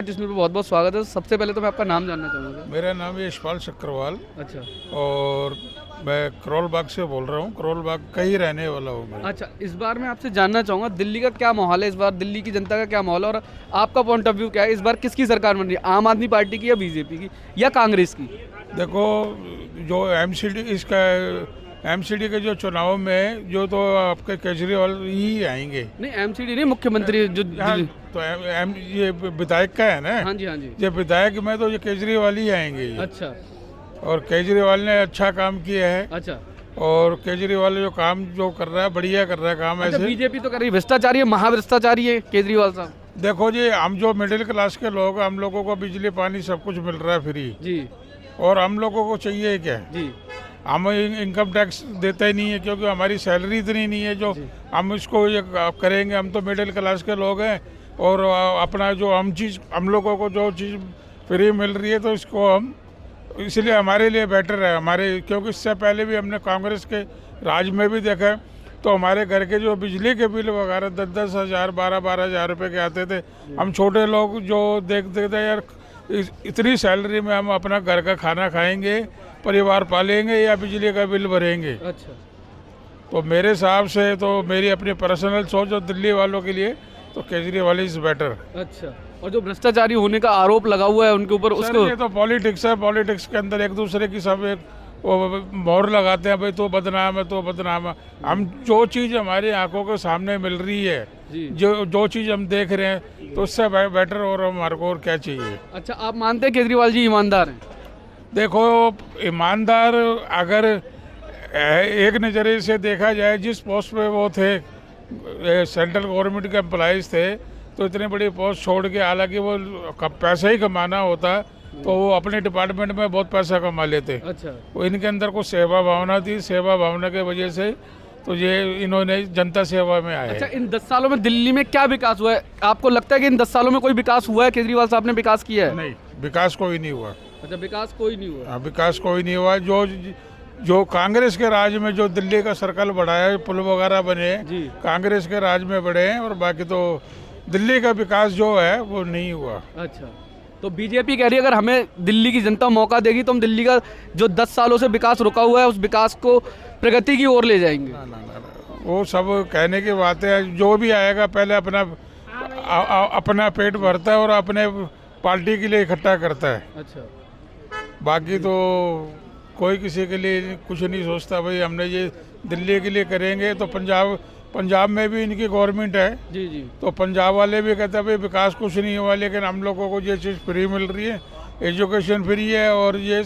टिस्मी पे बहुत बहुत स्वागत है। सबसे पहले तो मैं आपका नाम जानना चाहूँगा। मेरा नाम यशपाल चक्रवाल अच्छा और मैं करोल बाग से बोल रहा हूँ। करोल बाग का ही रहने वाला हूँ मैं। अच्छा, इस बार मैं आपसे जानना चाहूँगा दिल्ली का क्या माहौल है, इस बार दिल्ली की जनता का क्या माहौल है और आपका पॉइंट ऑफ व्यू क्या है। इस बार किसकी सरकार बन रही है, आम आदमी पार्टी की या बीजेपी की या कांग्रेस की? देखो, जो एमसीडी के जो चुनाव में जो तो आपके केजरीवाल ही आएंगे। नहीं, एमसीडी नहीं, मुख्यमंत्री जो हाँ, तो ये विधायक का है ना। हाँ जी हाँ जी। ये विधायक में तो ये केजरीवाल ही आएंगे ये। अच्छा और केजरीवाल ने अच्छा काम किया है। अच्छा। और केजरीवाल जो काम जो कर रहा है बढ़िया कर रहा है काम। अच्छा, ऐसे बीजेपी तो कर रही है, भ्रष्टाचारी है, महाभ्रष्टाचारी है केजरीवाल साहब। देखो जी, हम जो मिडिल क्लास के लोग, हम लोगों को बिजली पानी सब कुछ मिल रहा है फ्री। जी और हम लोगों को चाहिए क्या? जी हम इनकम टैक्स देते ही नहीं है, क्योंकि हमारी सैलरी इतनी नहीं है जो हम इसको ये करेंगे। हम तो मिडिल क्लास के लोग हैं और अपना जो हम लोगों को जो चीज़ फ्री मिल रही है तो इसको हम, इसलिए हमारे लिए बेटर है हमारे। क्योंकि इससे पहले भी हमने कांग्रेस के राज में भी देखा है, तो हमारे घर के जो बिजली के बिल वगैरह 10-10 हज़ार 12-12 हज़ार रुपये के आते थे। हम छोटे लोग जो देखते थे यार, इतनी सैलरी में हम अपना घर का खाना खाएंगे, परिवार पालेंगे या बिजली का बिल भरेंगे। अच्छा। तो मेरे हिसाब से, तो मेरी अपनी पर्सनल सोच और दिल्ली वालों के लिए तो केजरीवाल इज़ बेटर। अच्छा, और जो भ्रष्टाचारी होने का आरोप लगा हुआ है उनके ऊपर, उसको ये तो पॉलिटिक्स है। पॉलिटिक्स के अंदर एक दूसरे की सब एक वो मोहर लगाते हैं, भाई तो बदनाम है, तो बदनाम है। हम जो चीज़ हमारी आंखों के सामने मिल रही है, जो चीज़ हम देख रहे हैं, तो उससे बेटर और हमारे को और क्या चाहिए। अच्छा, आप मानते हैं केजरीवाल जी ईमानदार हैं? देखो, ईमानदार अगर एक नज़रिए से देखा जाए, जिस पोस्ट पे वो थे, सेंट्रल गवर्नमेंट के एम्प्लॉइज़ थे, तो इतनी बड़ी पोस्ट छोड़ के, हालांकि वो पैसा ही कमाना होता तो वो अपने डिपार्टमेंट में बहुत पैसा कमा लेते। अच्छा। वो इनके अंदर कुछ सेवा भावना थी, सेवा भावना के वजह से तो ये इन्होंने जनता सेवा में आए। अच्छा, इन 10 सालों में दिल्ली में क्या विकास हुआ है? आपको लगता है कि इन 10 सालों में कोई विकास हुआ है? केजरीवाल साहब ने विकास किया है? नहीं, विकास कोई नहीं हुआ। अच्छा, विकास कोई नहीं हुआ। हाँ, विकास कोई नहीं हुआ। जो कांग्रेस के राज में जो दिल्ली का सर्कल बढ़ाया है, पुल वगैरह बने जी। कांग्रेस के राज में बढ़े हैं, और बाकी तो दिल्ली का विकास जो है वो नहीं हुआ। अच्छा, तो बीजेपी कह रही है अगर हमें दिल्ली की जनता मौका देगी तो हम दिल्ली का जो 10 सालों से विकास रुका हुआ है उस विकास को प्रगति की ओर ले जाएंगे। ना, वो सब कहने की बात है। जो भी आएगा पहले अपना पेट भरता है और अपने पार्टी के लिए इकट्ठा करता है। अच्छा। बाकी तो कोई किसी के लिए कुछ नहीं सोचता, भाई हमने ये दिल्ली के लिए करेंगे। तो पंजाब में भी इनकी गवर्नमेंट है। जी जी। तो पंजाब वाले भी कहते हैं भाई विकास कुछ नहीं हुआ, लेकिन हम लोगों को ये चीज़ फ्री मिल रही है, एजुकेशन फ्री है, और ये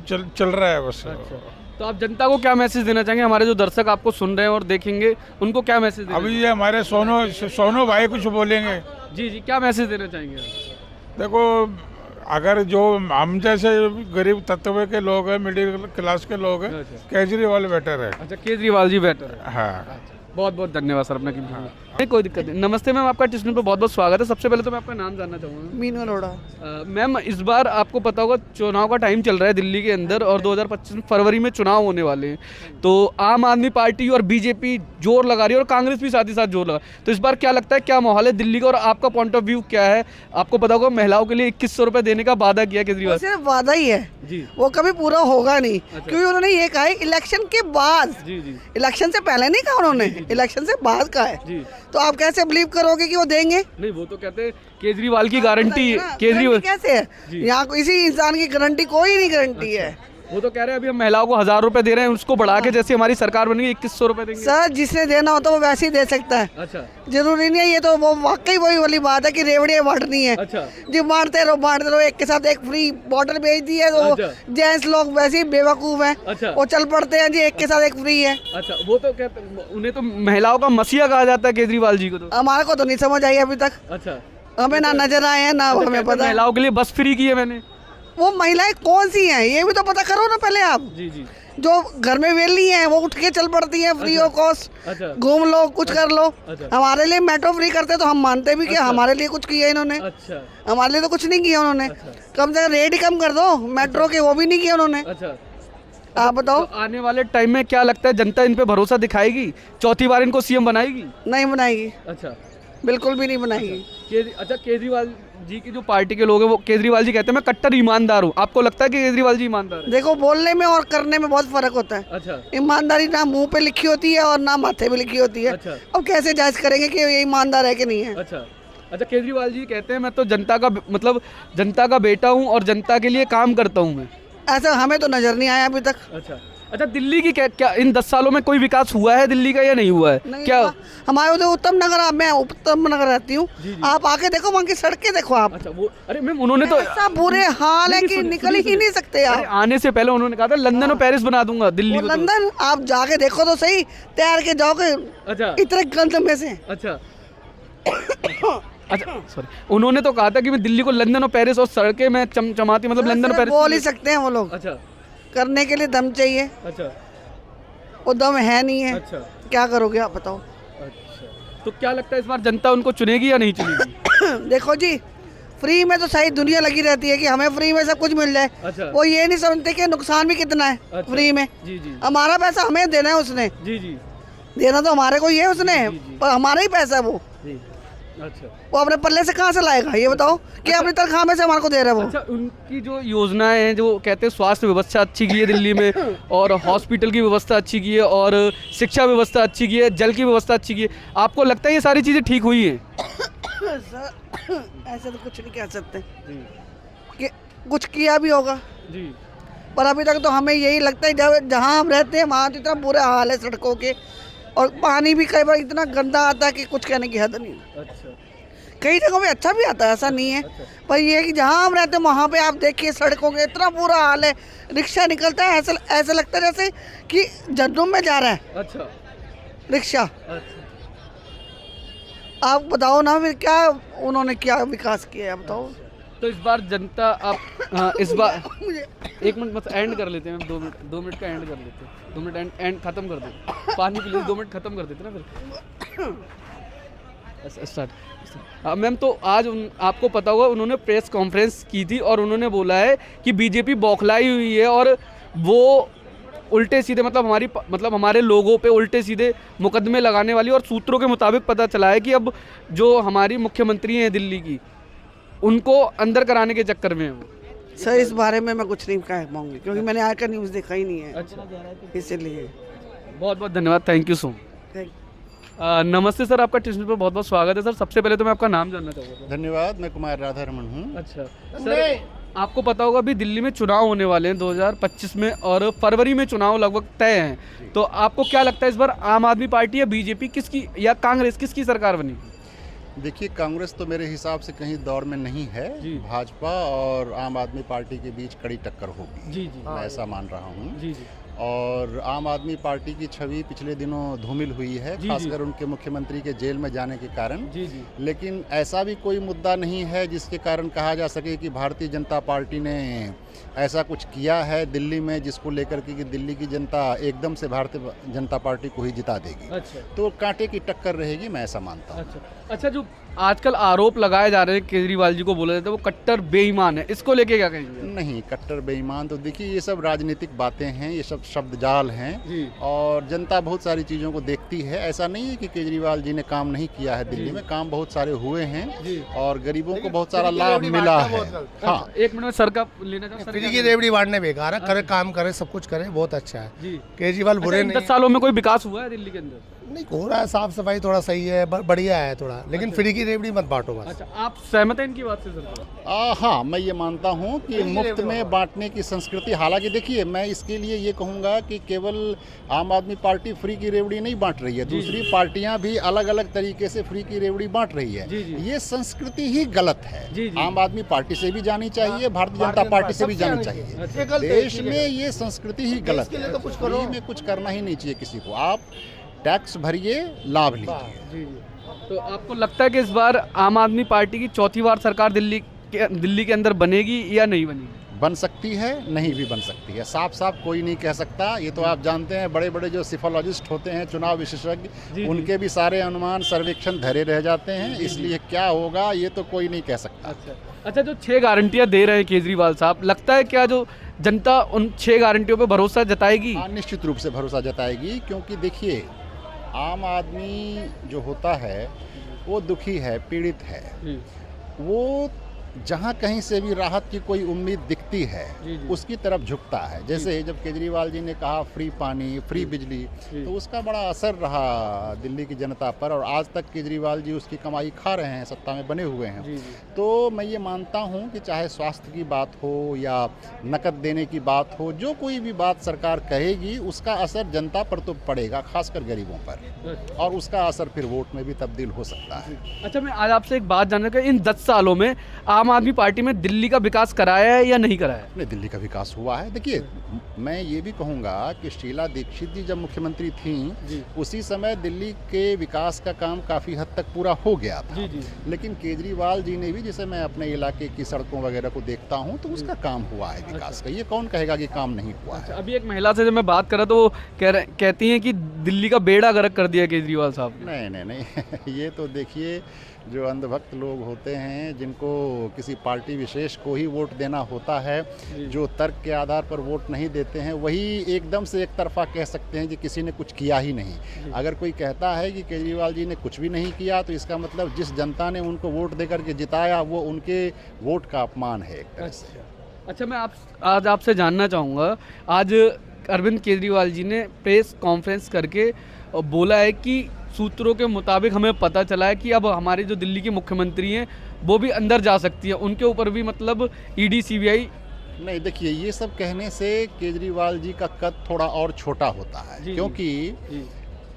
चल रहा है बस। अच्छा, तो आप जनता को क्या मैसेज देना चाहेंगे? हमारे जो दर्शक आपको सुन रहे हैं और देखेंगे, उनको क्या मैसेज देना? अभी ये हमारे सोनो भाई कुछ बोलेंगे। जी जी, क्या मैसेज देना चाहेंगे? देखो, अगर जो हम जैसे गरीब तत्व के लोग हैं, मिडिल क्लास के लोग हैं, केजरीवाल बेटर है। अच्छा, केजरीवाल जी बेटर है। हाँ। बहुत बहुत धन्यवाद सर अपना कीमती समय। नहीं, कोई दिक्कत नहीं। नमस्ते मैम, आपका टिस्मी पे बहुत बहुत स्वागत है। सबसे पहले तो मैं आपका नाम जानना चाहूँगा। मीनू अरोड़ा। मैम, इस बार आपको पता होगा चुनाव का टाइम चल रहा है दिल्ली के अंदर और 2025 में फरवरी में चुनाव होने वाले हैं। तो आम आदमी पार्टी और बीजेपी जोर लगा रही है और कांग्रेस भी साथ ही साथ जोर लगा। तो इस बार क्या लगता है, क्या माहौल है दिल्ली का और आपका पॉइंट ऑफ व्यू क्या है? आपको पता होगा महिलाओं के लिए 2100 रुपये देने का वादा किया केजरीवाल। सिर्फ वादा ही है जी, वो कभी पूरा होगा नहीं। क्योंकि उन्होंने ये कहा है इलेक्शन के बाद। जी जी। इलेक्शन से पहले नहीं कहा उन्होंने, इलेक्शन से बाद का है। जी। तो आप कैसे बिलीव करोगे कि वो देंगे? नहीं, वो तो कहते हैं केजरीवाल की गारंटी है। केजरीवाल कैसे है? यहाँ किसी इंसान की गारंटी कोई नहीं गारंटी है। वो तो कह रहे हैं अभी हम महिलाओं को 1000 रुपए दे रहे हैं, उसको बढ़ा के जैसे हमारी सरकार बनेगी 2100 रुपए देंगे। सर, जिसने देना हो तो वो वैसे ही दे सकता है। अच्छा। जरूरी नहीं है। ये तो वो वाकई वही वाली बात है कि रेवड़ियाँ बांटनी है। अच्छा। जी, बांटते रहो, एक के साथ एक फ्री बॉटल भेज दी है। तो जेंट्स लोग वैसे ही बेवकूफ हैं। अच्छा। वो चल पड़ते हैं जी, एक के साथ एक फ्री है। अच्छा, वो तो कहते, उन्हें तो महिलाओं का मसीहा कहा जाता है केजरीवाल जी को। तो हमारे को तो नहीं समझ आई अभी तक। अच्छा, हमें ना नजर आए हैं ना हमें पता है। महिलाओं के लिए बस फ्री की है मैंने। वो महिलाएं कौन सी हैं ये भी तो पता करो ना पहले आप। जी जी। जो घर में वेली हैं वो उठ के चल पड़ती हैं फ्री ऑफ कॉस्ट। अच्छा। घूम लो, कुछ कर लो। अच्छा। हमारे लिए मेट्रो फ्री करते तो हम मानते भी कि हमारे लिए कुछ किया इन्होंने। अच्छा। हमारे लिए तो कुछ नहीं किया उन्होंने। कम से कम रेट ही कम कर दो मेट्रो के, वो भी नहीं किया उन्होंने। अच्छा, आप बताओ। तो आने वाले टाइम में क्या लगता है जनता इन पे भरोसा दिखाएगी? चौथी बार इनको सीएम बनाएगी? नहीं बनाएगी। अच्छा, बिल्कुल भी नहीं बनाएगी। अच्छा, केजरीवाल जी की जो पार्टी के लोग हैं वो केजरीवाल जी कहते हैं मैं कट्टर ईमानदार हूँ, आपको लगता है कि केजरीवाल जी ईमानदार है? देखो, बोलने में और करने में बहुत फर्क होता है। अच्छा ईमानदारी ना मुंह पे लिखी होती है और ना माथे पे लिखी होती है। अच्छा। अब कैसे जांच करेंगे कि ये ईमानदार है कि नहीं है? अच्छा अच्छा, केजरीवाल जी कहते हैं मैं तो जनता का मतलब जनता का बेटा हूँ और जनता के लिए काम करता हूँ मैं। ऐसा हमें तो नजर नहीं आया अभी तक। अच्छा अच्छा, दिल्ली की क्या इन 10 सालों में कोई विकास हुआ है दिल्ली का या नहीं हुआ है? नहीं क्या हुआ। हमारे उधर उत्तम नगर, मैं उत्तम नगर रहती हूँ, आप आके देखो वहाँ की सड़कें देखो आप। अच्छा वो, अरे मैम उन्होंने तो ऐसा बुरे हाल है कि निकल ही नहीं सकते अरे यार। आने से पहले उन्होंने कहा था लंदन और पेरिस बना दूंगा दिल्ली वो को तो। लंदन आप जाके देखो तो सही, तैयार के जाओगे अच्छा इतने गंद में से। अच्छा अच्छा सॉरी, उन्होंने तो कहा था कि मैं दिल्ली को लंदन और पेरिस और सड़कें में चमचमाती मतलब लंदन और पेरिस बोल ही सकते हैं वो लोग, अच्छा करने के लिए दम चाहिए, अच्छा वो दम है नहीं है। अच्छा क्या करोगे आप बताओ? अच्छा, तो क्या लगता है इस बार जनता उनको चुनेगी या नहीं चुनेगी? देखो जी, फ्री में तो सारी दुनिया लगी रहती है कि हमें फ्री में सब कुछ मिल जाए। अच्छा वो ये नहीं समझते कि नुकसान भी कितना है अच्छा। फ्री में। जी जी हमारा पैसा हमें देना है उसने, जी जी देना तो हमारे को ही है उसने, जी। पर हमारा ही पैसा है वो। जी अच्छा वो अपने पल्ले से कहाँ से लाएगा ये बताओ, कि अपनी तनख्वाह में से हमारे को दे रहा है वो। अच्छा, उनकी जो योजनाएं हैं जो कहते हैं स्वास्थ्य व्यवस्था अच्छी की है दिल्ली में और हॉस्पिटल की व्यवस्था अच्छी की है और शिक्षा व्यवस्था अच्छी की है, जल की व्यवस्था अच्छी की है, आपको लगता है ये सारी चीज़ें ठीक हुई हैं? ऐसे तो कुछ नहीं कह सकते जी कि कुछ किया भी होगा, जी पर अभी तक तो हमें यही लगता है जब जहाँ हम रहते हैं वहाँ तो इतना बुरा हाल है सड़कों के, और पानी भी कई बार इतना गंदा आता है कि कुछ कहने की हद नहीं। अच्छा कई जगहों में अच्छा भी आता है, ऐसा नहीं है, पर ये है कि जहाँ हम रहते हैं वहाँ पे आप देखिए सड़कों के इतना बुरा हाल है। रिक्शा निकलता है ऐसा लगता है जैसे कि जन्नत में जा रहा है अच्छा रिक्शा। अच्छा, आप बताओ ना फिर क्या उन्होंने क्या विकास किया है बताओ। तो इस बार जनता आप हाँ, इस बार मुझे 1 मिनट बस एंड कर लेते हैं, 2 मिनट का एंड कर लेते हैं, 2 मिनट एंड खत्म कर देते, पानी प्लीज 2 मिनट खत्म कर देते ना फिर स्टार्ट। मैम तो आज आपको पता होगा उन्होंने प्रेस कॉन्फ्रेंस की थी और उन्होंने बोला है कि बीजेपी बौखलाई हुई है और वो उल्टे सीधे मतलब हमारे लोगों पे उल्टे सीधे मुकदमे लगाने वाली, और सूत्रों के मुताबिक पता चला है कि अब जो हमारी मुख्यमंत्री हैं दिल्ली की उनको अंदर कराने के चक्कर में है वो। सर इस बारे में मैं कुछ नहीं कह पाऊंगी क्योंकि मैंने आज का न्यूज़ देखा ही नहीं है, अच्छा, इसीलिए। बहुत बहुत धन्यवाद, thank you so much. Thank नमस्ते सर, आपका टेस्ट पर बहुत बहुत स्वागत है सर। सबसे पहले तो मैं आपका नाम जानना चाहूँगा। धन्यवाद। मैं कुमार राधारमण हूँ। अच्छा सर, आपको पता होगा अभी दिल्ली में चुनाव होने वाले हैं 2025 में और फरवरी में चुनाव लगभग तय हैं, तो आपको क्या लगता है इस बार आम आदमी पार्टी या बीजेपी किसकी या कांग्रेस किसकी सरकार बनेगी? देखिए, कांग्रेस तो मेरे हिसाब से कहीं दौर में नहीं है। जी। भाजपा और आम आदमी पार्टी के बीच कड़ी टक्कर होगी, जी जी मैं ऐसा मान रहा हूँ। जी जी और आम आदमी पार्टी की छवि पिछले दिनों धूमिल हुई है, जी, खासकर उनके मुख्यमंत्री के जेल में जाने के कारण। जी जी लेकिन ऐसा भी कोई मुद्दा नहीं है जिसके कारण कहा जा सके कि भारतीय जनता पार्टी ने ऐसा कुछ किया है दिल्ली में जिसको लेकर के कि दिल्ली की जनता एकदम से भारतीय जनता पार्टी को ही जिता देगी। अच्छा तो कांटे की टक्कर रहेगी, मैं ऐसा मानता हूँ। अच्छा अच्छा, जो आजकल आरोप लगाए जा रहे हैं केजरीवाल जी को बोला जाता है वो कट्टर बेईमान है, इसको लेके क्या कहेंगे? नहीं, कट्टर बेईमान तो देखिए ये सब राजनीतिक बातें हैं, ये सब शब्द जाल हैं जी और जनता बहुत सारी चीज़ों को देखती है। ऐसा नहीं है कि केजरीवाल जी ने काम नहीं किया है दिल्ली में, काम बहुत सारे हुए हैं जी। और गरीबों को बहुत सारा लाभ मिला है। हाँ, 1 मिनट में सर का लेना चाहूँ। फ्री की रेवड़ी बांटने बेकार है, करे काम करे सब कुछ करे, बहुत अच्छा है। जी, केजरीवाल बुरे अच्छा, इन नहीं 10 सालों में कोई विकास हुआ है दिल्ली के अंदर? नहीं हो रहा है, साफ सफाई थोड़ा सही है, बढ़िया है थोड़ा, लेकिन फ्री की रेवड़ी मत बांटो बस। अच्छा, आप सहमत हैं इनकी बात से सर? हाँ, मैं ये मानता हूँ कि मुफ्त में बांटने की संस्कृति, हालांकि देखिए मैं इसके लिए ये कहूँगा कि केवल आम आदमी पार्टी फ्री की रेवड़ी नहीं बांट रही है, दूसरी पार्टियाँ भी अलग अलग तरीके से फ्री की रेवड़ी बांट रही है। जी, जी। ये संस्कृति ही गलत है। जी, जी। आम आदमी पार्टी से भी जानी चाहिए, भारतीय जनता पार्टी से भी जानी चाहिए। देश में ये संस्कृति ही गलत है, तो कुछ करो। फ्री में कुछ करना ही नहीं चाहिए किसी को। आप टैक्स भरिए, लाभ लीजिए। जी जी, तो आपको लगता है कि इस बार आम आदमी पार्टी की चौथी बार सरकार दिल्ली के अंदर बनेगी या नहीं बनेगी? बन सकती है, नहीं भी बन सकती है, साफ साफ कोई नहीं कह सकता। ये तो आप जानते हैं, बड़े बड़े जो सिफोलॉजिस्ट होते हैं, चुनाव विशेषज्ञ, उनके भी सारे अनुमान सर्वेक्षण धरे रह जाते हैं, इसलिए क्या होगा ये तो कोई नहीं कह सकता। अच्छा अच्छा, जो 6 गारंटियां दे रहे हैं केजरीवाल साहब, लगता है क्या जो जनता उन 6 गारंटियों पे भरोसा जताएगी? हाँ, निश्चित रूप से भरोसा जताएगी, क्योंकि देखिए आम आदमी जो होता है वो दुखी है, पीड़ित है। जी वो जहाँ कहीं से भी राहत की कोई उम्मीद दिखती है जी, जी। उसकी तरफ झुकता है। जैसे जब केजरीवाल जी ने कहा फ्री पानी, फ्री बिजली, तो उसका बड़ा असर रहा दिल्ली की जनता पर, और आज तक केजरीवाल जी उसकी कमाई खा रहे हैं, सत्ता में बने हुए हैं। जी, जी। तो मैं ये मानता हूँ कि चाहे स्वास्थ्य की बात हो या नकद देने की बात हो, जो कोई भी बात सरकार कहेगी उसका असर जनता पर तो पड़ेगा, खासकर गरीबों पर, और उसका असर फिर वोट में भी तब्दील हो सकता है। अच्छा, मैं आज आपसे एक बात जानना चाहूँगा, इन 10 सालों में आम आदमी पार्टी में दिल्ली का विकास कराया है या नहीं कराया है? नहीं, दिल्ली का विकास हुआ है। देखिए, मैं ये भी कहूँगा कि शीला दीक्षित जी जब मुख्यमंत्री जी। थीं, उसी समय दिल्ली के विकास का काम काफ़ी हद तक पूरा हो गया था। जी, जी। लेकिन केजरीवाल जी ने भी, जैसे मैं अपने इलाके की सड़कों वगैरह को देखता हूँ, तो उसका काम हुआ है विकास का। ये कौन कहेगा कि काम नहीं हुआ अच्छा, है? अभी एक महिला से जब मैं बात कर रहा तो वो कहती हैं कि दिल्ली का बेड़ा गर्क कर दिया केजरीवाल साहब ने। नहीं नहीं नहीं ये तो देखिए, जो अंधभक्त लोग होते हैं, जिनको किसी पार्टी विशेष को ही वोट देना होता है, जो तर्क के आधार पर वोट नहीं देते हैं, वही एकदम से एक तरफा कह सकते हैं कि किसी ने कुछ किया ही नहीं। अगर कोई कहता है कि केजरीवाल जी ने कुछ भी नहीं किया, तो इसका मतलब जिस जनता ने उनको वोट देकर के जिताया, वो उनके वोट का अपमान है एक तरह से। अच्छा, मैं आज आपसे जानना चाहूँगा, आज अरविंद केजरीवाल जी ने प्रेस कॉन्फ्रेंस करके बोला है कि सूत्रों के मुताबिक हमें पता चला है कि अब हमारे जो दिल्ली के मुख्यमंत्री हैं वो भी अंदर जा सकती है, उनके ऊपर भी मतलब ईडी सीबीआई। नहीं, देखिए, ये सब कहने से केजरीवाल जी का कद थोड़ा और छोटा होता है, जी, क्योंकि जी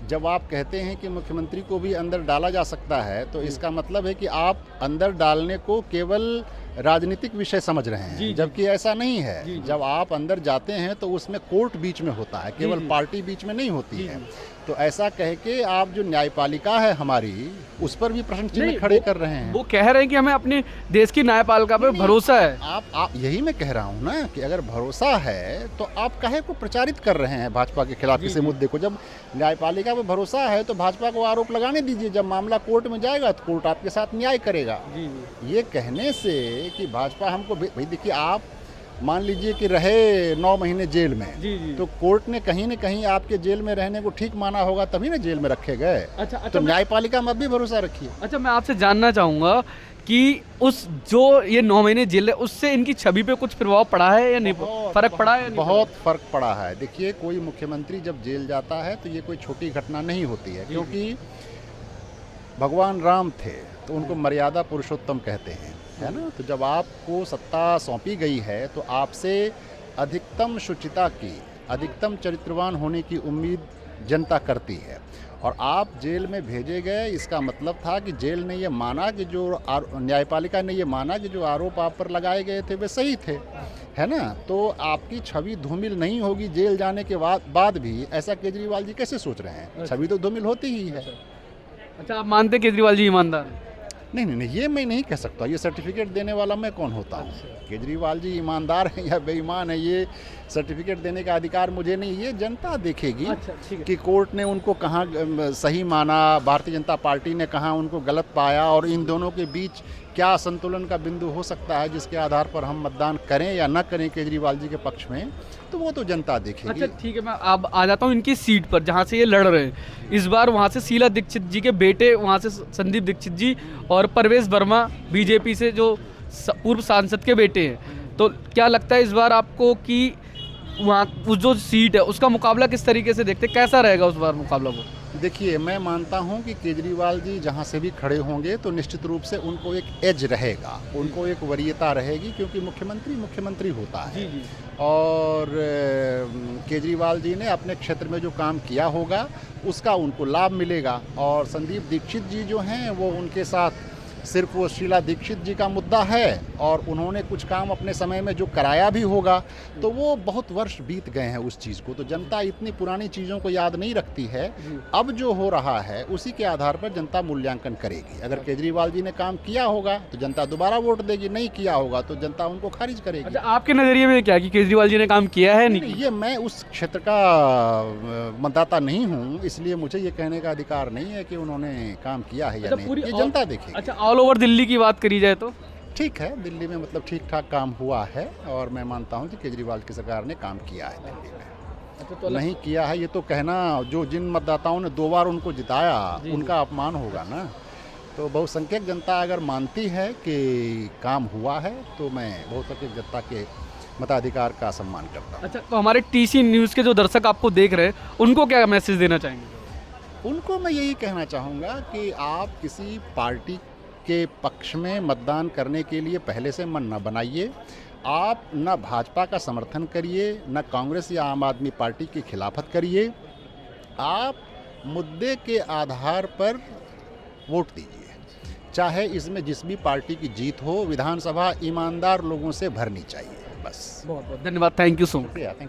जब आप कहते हैं कि मुख्यमंत्री को भी अंदर डाला जा सकता है, तो इसका मतलब है कि आप अंदर डालने को केवल राजनीतिक विषय समझ रहे हैं, जी, जबकि ऐसा नहीं है। जी, जी। जब आप अंदर जाते हैं तो उसमें कोर्ट बीच में होता है, केवल जी। पार्टी बीच में नहीं होती जी, है। जी। तो ऐसा कह के आप जो न्यायपालिका है हमारी, उस पर भी प्रश्न नहीं, चिन्ह खड़े कर रहे हैं। वो कह रहे हैं कि हमें अपने देश की न्यायपालिका पे भरोसा है। आप यही मैं कह रहा हूँ ना कि अगर भरोसा है तो आप काहे को प्रचारित कर रहे हैं भाजपा के खिलाफ किसी मुद्दे को? जब न्यायपालिका पर भरोसा है तो भाजपा को आरोप लगाने दीजिए। जब मामला कोर्ट में जाएगा तो कोर्ट आपके साथ न्याय करेगा। जी, जी। ये कहने से कि भाजपा हमको, भाई देखिए, आप मान लीजिए कि रहे 9 महीने जेल में, जी, जी। तो कोर्ट ने कहीं न कहीं आपके जेल में रहने को ठीक माना होगा, तभी ना जेल में रखे गए। अच्छा, तो न्यायपालिका में भी भरोसा रखिए। अच्छा, मैं आपसे जानना चाहूँगा कि उस जो ये 9 महीने जेल है, उससे इनकी छवि पे कुछ प्रभाव पड़ा है या नहीं, फर्क पड़ा है या नहीं? बहुत फर्क पड़ा है। देखिए, कोई मुख्यमंत्री जब जेल जाता है तो ये कोई छोटी घटना नहीं होती है, क्योंकि भगवान राम थे तो उनको मर्यादा पुरुषोत्तम कहते हैं, है ना? तो जब आपको सत्ता सौंपी गई है तो आपसे अधिकतम शुचिता की, अधिकतम चरित्रवान होने की उम्मीद जनता करती है, और आप जेल में भेजे गए। इसका मतलब था कि जेल ने ये माना कि जो न्यायपालिका ने ये माना कि जो आरोप आप पर लगाए गए थे वे सही थे, है ना? तो आपकी छवि धूमिल नहीं होगी जेल जाने के बाद भी। ऐसा केजरीवाल जी कैसे सोच रहे हैं? छवि तो धूमिल होती ही है। अच्छा, आप मानते हैं केजरीवाल जी ईमानदार हैं? नहीं नहीं नहीं, ये मैं नहीं कह सकता। ये सर्टिफिकेट देने वाला मैं कौन होता हूँ? केजरीवाल जी ईमानदार हैं या बेईमान है, ये सर्टिफिकेट देने का अधिकार मुझे नहीं। ये जनता देखेगी अच्छा, ठीक है। कि कोर्ट ने उनको कहाँ सही माना, भारतीय जनता पार्टी ने कहाँ उनको गलत पाया, और इन दोनों के बीच क्या संतुलन का बिंदु हो सकता है जिसके आधार पर हम मतदान करें या न करें केजरीवाल जी के पक्ष में, तो वो तो जनता देखेगी। अच्छा, ठीक है, मैं अब आ जाता हूँ इनकी सीट पर जहाँ से ये लड़ रहे हैं। इस बार वहाँ से शीला दीक्षित जी के बेटे, वहाँ से संदीप दीक्षित जी, और परवेश वर्मा बीजेपी से जो पूर्व सांसद के बेटे हैं। तो क्या लगता है इस बार आपको कि वहाँ उस जो सीट है उसका मुकाबला किस तरीके से देखते हैं? कैसा रहेगा उस बार मुकाबला को? देखिए, मैं मानता हूं कि केजरीवाल जी जहां से भी खड़े होंगे तो निश्चित रूप से उनको एक एज रहेगा, उनको एक वरीयता रहेगी, क्योंकि मुख्यमंत्री होता है। जी। और केजरीवाल जी ने अपने क्षेत्र में जो काम किया होगा उसका उनको लाभ मिलेगा। और संदीप दीक्षित जी जो हैं, वो उनके साथ सिर्फ वो शीला दीक्षित जी का मुद्दा है, और उन्होंने कुछ काम अपने समय में जो कराया भी होगा, तो वो बहुत वर्ष बीत गए हैं उस चीज़ को, तो जनता इतनी पुरानी चीज़ों को याद नहीं रखती है। अब जो हो रहा है उसी के आधार पर जनता मूल्यांकन करेगी। अगर केजरीवाल जी ने काम किया होगा तो जनता दोबारा वोट देगी, नहीं किया होगा तो जनता उनको खारिज करेगी। अच्छा, आपके नज़रिए में क्या कि केजरीवाल जी ने काम किया है नहीं? ये मैं उस क्षेत्र का मतदाता नहीं हूँ, इसलिए मुझे ये कहने का अधिकार नहीं है कि उन्होंने काम किया है या नहीं। ये जनता देखेगी। अच्छा, ऑल ओवर दिल्ली की बात करी जाए तो ठीक है, दिल्ली में मतलब ठीक ठाक काम हुआ है, और मैं मानता हूं कि केजरीवाल की सरकार ने काम किया है दिल्ली में। अच्छा, तो नहीं किया है ये तो कहना, जो जिन मतदाताओं ने 2 बार उनको जिताया उनका अपमान होगा ना। तो बहुसंख्यक जनता अगर मानती है कि काम हुआ है तो मैं बहुसंख्यक जनता के मताधिकार का सम्मान करता हूँ। अच्छा, तो हमारे टीसी न्यूज़ के जो दर्शक आपको देख रहे हैं उनको क्या मैसेज देना चाहेंगे? उनको मैं यही कहना चाहूँगा कि आप किसी पार्टी के पक्ष में मतदान करने के लिए पहले से मन न बनाइए। आप न भाजपा का समर्थन करिए, न कांग्रेस या आम आदमी पार्टी की खिलाफत करिए। आप मुद्दे के आधार पर वोट दीजिए, चाहे इसमें जिस भी पार्टी की जीत हो। विधानसभा ईमानदार लोगों से भरनी चाहिए, बस। बहुत बहुत धन्यवाद, थैंक यू सो मच। शुक्रिया, थैंक यू।